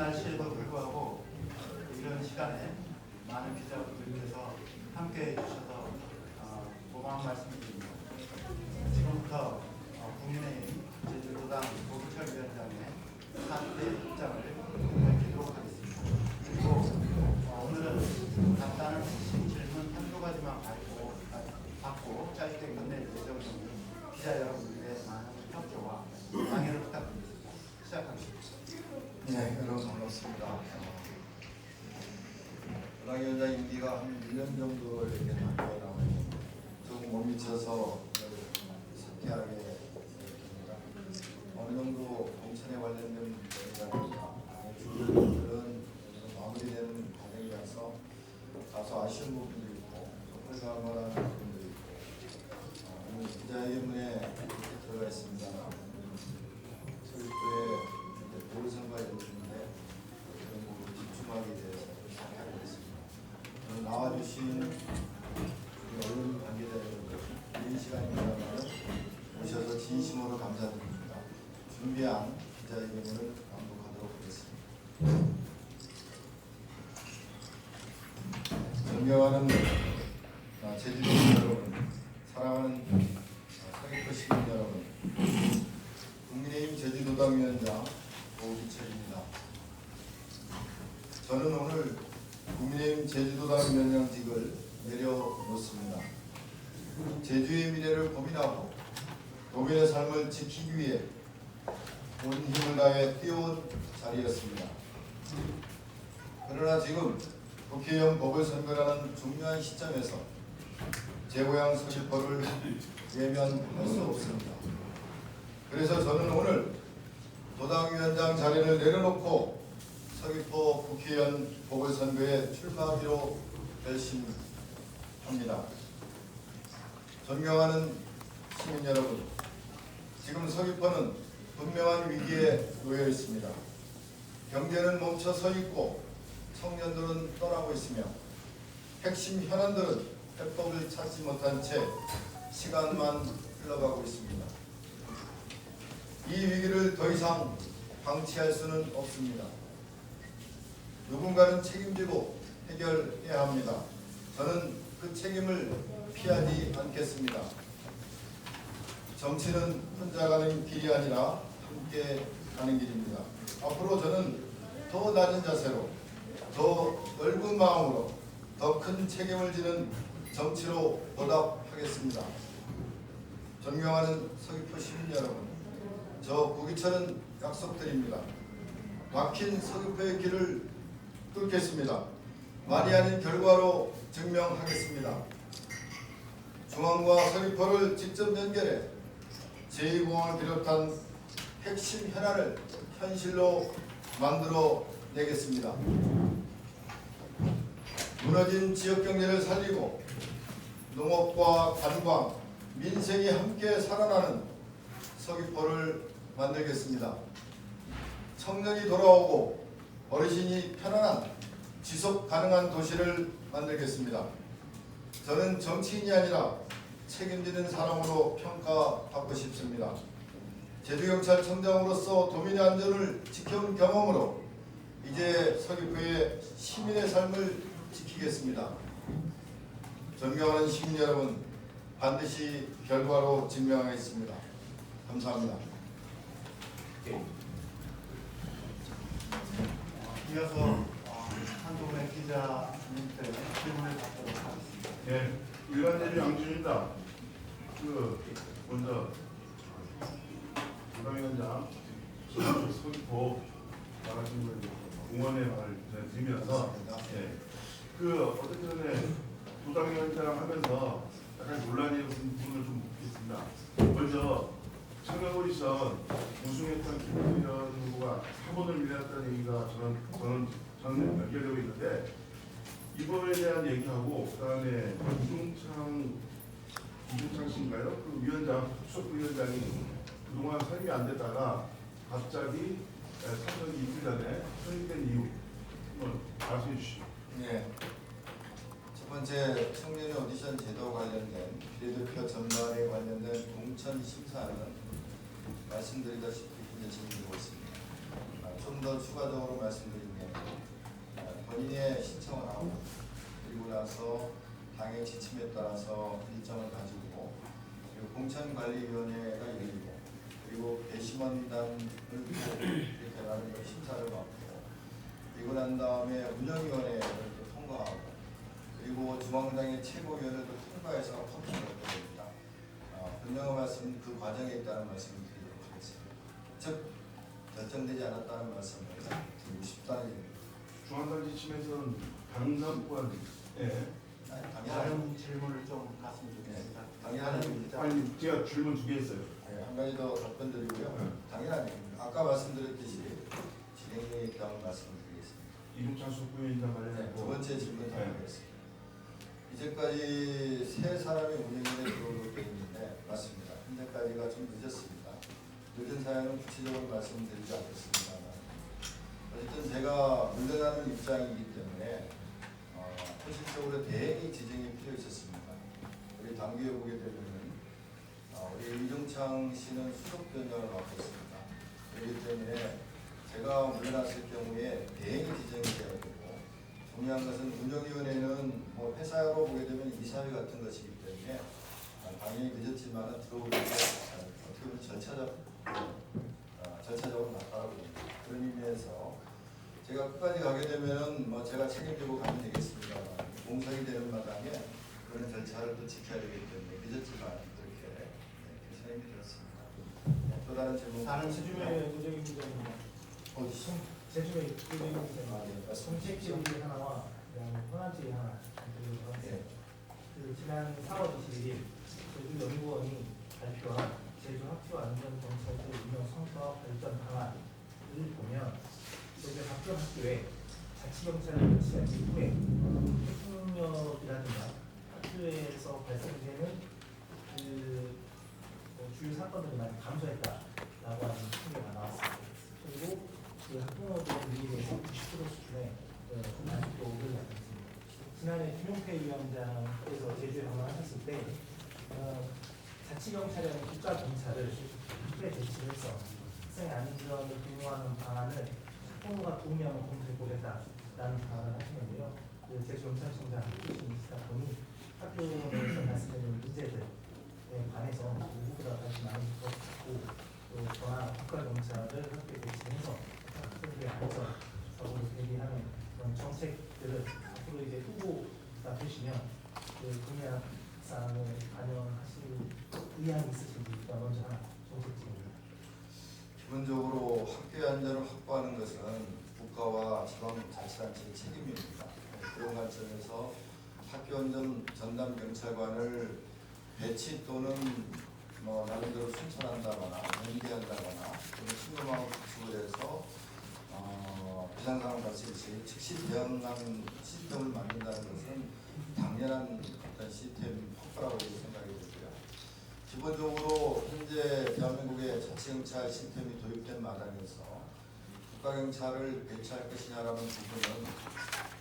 날씨에도 불구하고 이런 시간에 많은 기자분들께서 함께해 주셔서 고마운 말씀드립니다. 지금부터 국민의힘 제주도당 고기철 위원장의 사퇴 입장을 밝히도록 하겠습니다. 그리고 오늘은 간단한 핵심 질문 한두 가지만 받고 짧게 끝낼 예정이니 기자 여러분들의 많은 협조와 양해를 부탁드리겠습니다. 시작하겠습니다. 네, 여러분 반갑습니다. 도당위원장 임기가 한 1년 정도 이렇게 남겨나고 조금 못 미쳐서 사퇴하게 됩니다. 어느 정도 공천에 관련된 내용이라든가 주들은 마무리되는 과정이라서 다소 아쉬운 부분도 있고 회사만한 부분도 있고 오늘 기자회견문에 이렇게 들어가 있습니다. 서울도에 보궐선거가 열리는데 그런 부분을 집중하기 위해서 생각하겠습니다. 오늘 나와주신 언론 관계자 여러분들 긴 시간입니다만 오셔서 진심으로 감사드립니다. 준비한 기자회견을 감독하도록 하겠습니다. 존경하는 제주도민 여러분, 사랑하는 서귀포 시민 여러분, 국민의힘 제주도당 위원장 고기철입니다. 저는 오늘 국민의힘 제주도당 위원장직을 내려놓습니다. 제주의 미래를 고민하고 도민의 삶을 지키기 위해 온 힘을 다해 뛰어온 자리였습니다. 그러나 지금 국회의원 보궐선거라는 중요한 시점에서 제 고향 서귀포를 외면할 수 없습니다. 그래서 저는 오늘 도당위원장 자리를 내려놓고 서귀포 국회의원 보궐선거에 출마하기로 결심합니다. 존경하는 시민 여러분, 지금 서귀포는 분명한 위기에 놓여 있습니다. 경제는 멈춰 서 있고 청년들은 떠나고 있으며 핵심 현안들은 해법을 찾지 못한 채 시간만 흘러가고 있습니다. 이 위기를 더 이상 방치할 수는 없습니다. 누군가는 책임지고 해결해야 합니다. 저는 그 책임을 피하지 않겠습니다. 정치는 혼자 가는 길이 아니라 함께 가는 길입니다. 앞으로 저는 더 낮은 자세로, 더 넓은 마음으로 더 큰 책임을 지는 정치로 보답하겠습니다. 존경하는 서귀포 시민 여러분, 저 고기철은 약속드립니다. 막힌 서귀포의 길을 뚫겠습니다. 말이 아닌 결과로 증명하겠습니다. 중앙과 서귀포를 직접 연결해 제2공항을 비롯한 핵심 현안을 현실로 만들어 내겠습니다. 무너진 지역경제를 살리고 농업과 관광, 민생이 함께 살아나는 서귀포를 만들겠습니다. 청년이 돌아오고 어르신이 편안한 지속 가능한 도시를 만들겠습니다. 저는 정치인이 아니라 책임지는 사람으로 평가받고 싶습니다. 제주경찰청장으로서 도민의 안전을 지켜온 경험으로 이제 서귀포의 시민의 삶을 지키겠습니다. 존경하는 시민 여러분, 반드시 결과로 증명하겠습니다. 감사합니다. 이어서 한동훈 기자님께 질문을 받도록 하겠습니다. 네, 일반인이 양준입니다. 먼저 도당위원장 서귀포 나가신 분 응원의 말을 드리면서 어떻게 전에 도당위원장 하면서 약간 논란이 있는 부분을 좀 묻겠습니다. 먼저 청년 오디션 우승했던 김동연 후보가 사본을 밀었다는 얘기가 저는 연결되고 있는데 이번에 대한 얘기하고 그다음에 이중창 씨인가요? 그 위원장, 수석부위원장이 그동안 선임이 안 됐다가 갑자기 사전 이틀 전에 선임된 이유 한번 말씀해 주시죠. 네. 첫 번째 청년 오디션 제도 관련된 비례대표 전반에 관련된 공천 심사는 말씀드리다시피 현재 진행되고 있습니다. 좀 더 추가적으로 말씀드리면 본인의 신청을 하고 그리고 나서 당의 지침에 따라서 일정을 가지고 그리고 공천관리위원회가 열리고 그리고 배심원단을 또 이렇게 나름 심사를 받고 그리고 난 다음에 운영위원회를 또 통과하고 그리고 중앙당의 최고위원회를 또 통과해서 통과를 하게 됩니다. 분명한 말씀 그 과정에 있다는 말씀을 드리도록 하겠습니다. 즉 결정되지 않았다는 말씀을 드리고 싶다는 얘기입니다. 중앙당 지침에서는 당사무관에 다른 질문을 좀 갔으면 좋겠습니다. 당연한 얘기입니다. 아니 제가 질문 2개 했어요. 한 가지 더 답변드리고요. 당연한 얘기입니다. 아까 말씀드렸듯이 진행에 대한 말씀을 드리겠습니다. 이동찬 숙부위원장 두 관련해서 번째 질문 답변드리겠습니다. 이제까지 세 사람이 운영위에 들어오게 되어 있는데 맞습니다. 현재까지가 좀 늦었습니다. 늦은 사연은 구체적으로 말씀드리지 않겠습니다만 어쨌든 제가 물러나는 입장이기 때문에 현실적으로 대행이 지정이 필요 있었습니다. 우리 당규에 보게 되면은 우리 이종창 씨는 수석 변경을 맡고 있습니다. 그렇기 때문에 제가 물러났을 경우에 대행이 지정이 되어야 되고 중요한 것은 운영위원회는 뭐 회사로 보게 되면 이사회 같은 것이기 때문에 당연히 늦었지만 들어오는 게 어떻게 보면 절차적으로 맞다고 봅니다. 그런 의미에서 제가 끝까지 가게 되면은 뭐 제가 책임지고 가면 되겠습니다만 공석이 되는 마당에 그런 절차를 또 지켜야 되기 때문에 늦었지만 그렇게 결정이 되었습니다. 또 다른 질문. 다른 제주의 의적인 기자입니다. 어디서? 제주의 의적인 아, 기자입니다. 네, 맞습니다. 정책지원이 하나와 그다음에 현안지 하나 드리도록 하겠습니다. 네. 그 지난 4월 21일 제주 연구원이 발표한 제주 학교 안전경찰대 운영 성과 발전 방안을 보면 제주 학교 학교에 자치경찰을 배치한 이후에 폭력이라든가 학교에서 발생되는 주요 사건들이 많이 감소했다라고 하는 통계가 나왔습니다. 그리고 그 학부모들의 밀리에서 90% 수준의 만족도를 나타냈습니다. 지난해 김용태 위원장께서 제주에 방문하셨을 때 자치경찰이라는 국가경찰을 학교에 배치를 해서 학생의 안전을 보호하는 방안을 학부모가 동의하면 검토해보겠다라는 방안을 하시는데요. 그 제주경찰청장 출신이시다 보니 학교 내에서 발생되는 문제들에 관해서 누구보다 관심 많이 갖고 또 저나 국가경찰을 학교에 배치해서 학생들의 안전 사고를 대비하는 그런 정책들을 앞으로 이제 후보가 되시면 그 분야 사항을 반영하실 의향이 있으신지 일단 먼저 하나 정책적입니다. 기본적으로 학교의 안전을 확보하는 것은 국가와 지방자치단체의 책임입니다. 그런 관점에서 학교 안전 전담 경찰관을 배치 또는 뭐 나름대로 순찰한다거나 연계한다거나 신고망을 구축을 해서 비상상황 발생 시 즉시 대응하는 시스템을 만든다는 것은 당연한 어떤 시스템 확보라고 생각이 되고요. 기본적으로 현재 대한민국의 자치경찰 시스템이 도입된 마당에서 국가경찰을 배치할 것이냐라는 부분은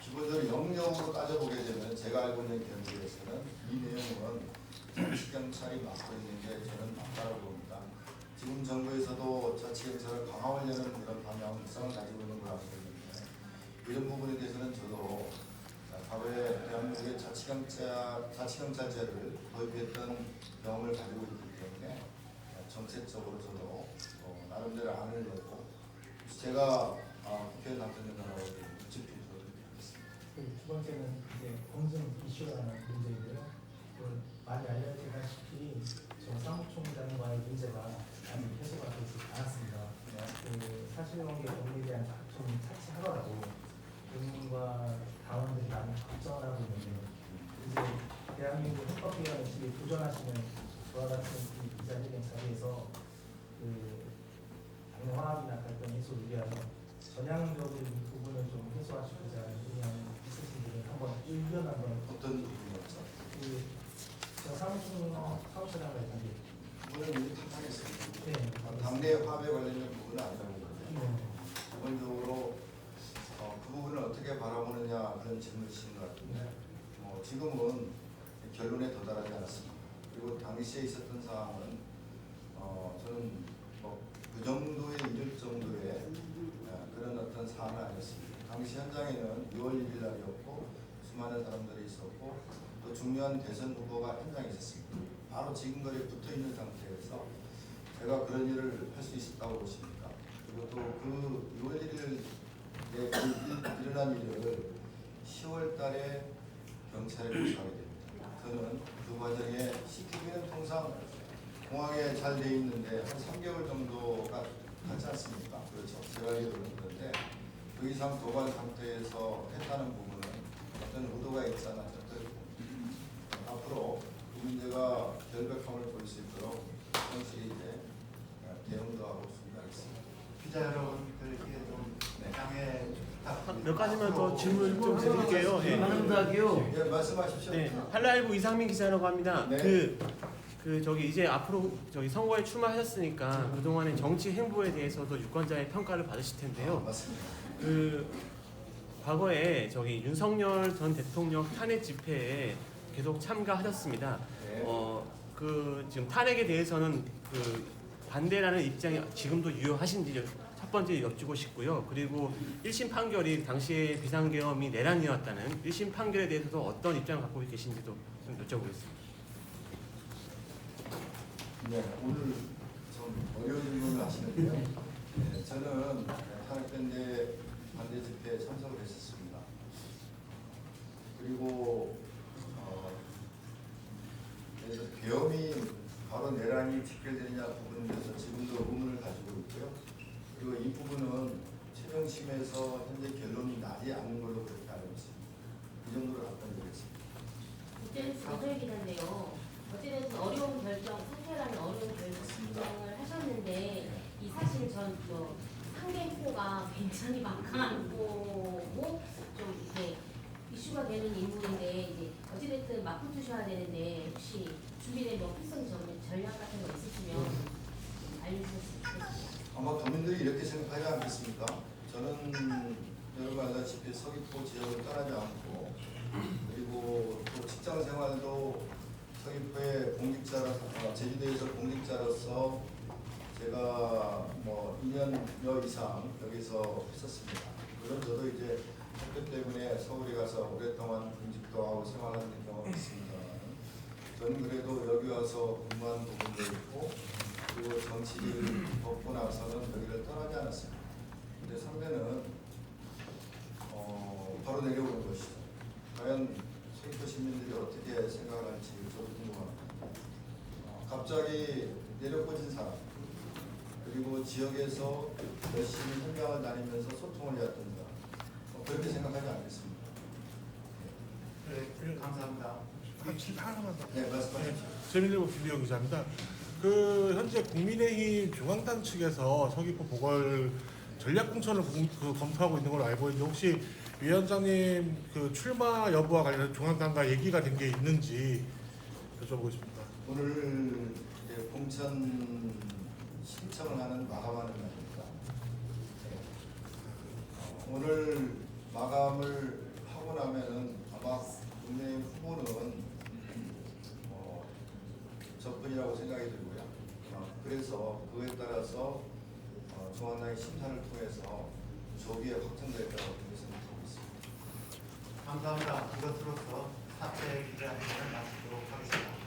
기본적으로 영역으로 따져보게 되면 제가 알고 있는 경우에서는 이 내용은 자치경찰이 맡고 있는 게 저는 맞다고 봅니다. 지금 정부에서도 자치경찰을 강화하려는 그런 방향성을 가지고 있는 거라고 보는데 이런 부분에 대해서는 저도 과거에 대한민국의 자치경찰제를 도입했던 경험을 가지고 있기 때문에 정책적으로 저도 나름대로 안을 내고 제가 국회에 당선된다고 집중적으로 하겠습니다. 두 번째는 이제 검증 이슈라는 문제인데요. 많이 알려지다시피 저 사무총장과의 문제가 아직 해소가 되지 않았습니다. 그 사실관계 정리에 대한 좀 차치하더라도 국민과 당원들이 많이 걱정을 하고 있는데 이제 대한민국 헌법기관에 도전하시는 저와 같은 기자회견 자리에서 그 당 화합이나 갈등 해소를 위하여 전향적인 부분을 좀 해소하시고자 하는 의향이 있으신 분은 한번 의견 한번 어떤 부분이었죠? 저 사무총장 관련된 부분은 이미 탄탄했습니다. 네. 당내 화합에 관련된 부분은 아니라고 보거든요. 네. 기본적으로 그 부분을 어떻게 바라보느냐 그런 질문을 주신 것 같은데 지금은 결론에 도달하지 않았습니다. 그리고 당시에 있었던 상황은 저는 그 정도에 이를 정도의 그런 사안은 아니었습니다. 당시 현장에는 6월 1일 날이었고 수많은 사람들이 있었고 또 중요한 대선 후보가 현장에 있었습니다. 바로 지근거리에 붙어 있는 상태에서 제가 그런 일을 할 수 있었다고 보십니까? 그리고 또 그 6월 1일에 일어난 일을 10월 달에 경찰에 고소하게 됩니다. 저는 그 과정에 CCTV는 통상 공항에 잘 돼 있는데 한 3개월 정도가 가지 않습니까? 그렇죠. 제가 알기로는 그런데 그 이상 도관 상태에서 했다는 부분은 어떤 의도가 있지 않았을까 봅니다. 앞으로 그 문제가 결백함을 볼 수 있도록 성실히 이제 대응도 하고 준비하겠습니다. 기자 여러분들께 좀 양해 부탁드립니다. 몇 가지만 더 질문 좀 드릴게요. 예. 예, 말씀하십시오. 네, 한라일보 이상민 기자라고 합니다. 네. 저기 이제 앞으로 저기 선거에 출마하셨으니까 그동안의 정치 행보에 대해서도 유권자의 평가를 받으실 텐데요. 맞습니다. 그 과거에 저기 윤석열 전 대통령 탄핵 집회에 계속 참가하셨습니다. 네. 그 지금 탄핵에 대해서는 그 반대라는 입장이 지금도 유효하신지 첫 번째 여쭙고 싶고요. 그리고 1심 판결이 당시에 비상계엄이 내란이었다는 1심 판결에 대해서도 어떤 입장을 갖고 계신지도 좀 여쭤보겠습니다. 네, 오늘 좀 어려운 질문을 하시는데요. 네, 저는 탄핵밴드 반대 집회에 참석을 했었습니다. 그리고 그래서 계엄이 바로 내란이 직결되느냐 부분에 대해서 지금도 의문을 가지고 있고요. 그리고 이 부분은 최종심에서 현재 결론이 나지 않는 걸로 그렇게 알고 있습니다. 이 정도로 답변드리겠습니다. 이제는 정설이긴 한데요. 어찌됐든 어려운 결정, 상태라는 어려운 결정을 하셨는데 이 사실 전 상대 후보가 굉장히 막강한 후보고 좀 이렇게 이슈가 되는 인물인데 이제 어찌됐든 맞붙 투셔야 되는데 혹시 준비된 뭐 필성 전략 같은 거 있으시면 좀 알려주셨으면 좋겠습니다. 아마 국민들이 이렇게 생각하지 않겠습니까? 저는 여러분 알다시피 서귀포 지역을 떠나지 않고 그리고 또 직장 생활도 서귀포의 공직자로서 제주도에서 공직자로서 제가 뭐 2년여 이상 여기서 했었습니다. 물론 저도 이제 학교 때문에 서울에 가서 오랫동안 공직도 하고 생활하는 경험이 있습니다. 저는 그래도 여기 와서 근무한 부분도 있고 그리고 정치를 벗고 나서는 여기를 떠나지 않았습니다. 근데 상대는 바로 내려오는 것이죠. 과연 서귀포 시민들이 어떻게 생각할지 저도 궁금합니다. 갑자기 내려꽂은 사람 그리고 지역에서 열심히 현장을 다니면서 소통을 해왔던 사람 그렇게 생각하지 않겠습니다. 네, 감사합니다. 하나만 더. 네, 말씀하십시오. 재민일보 김대영 기자입니다. 그 현재 국민의힘 중앙당 측에서 서귀포 보궐 전략 공천을 검토하고 있는 걸로 알고 있는데 혹시 위원장님 그 출마 여부와 관련해서 중앙당과 얘기가 된 게 있는지 여쭤보고 싶습니다. 오늘 이제 공천 신청을 하는 마감하는 날입니다. 오늘 마감을 하고 나면은 아마 국민의힘 후보는 접근이라고 생각이 들고요. 그래서 그에 따라서 중앙당의 심사를 통해서 조기에 확정될 거라고 생각하고 있습니다. 감사합니다. 이것으로서 사퇴 기자회견을 마치도록 하겠습니다.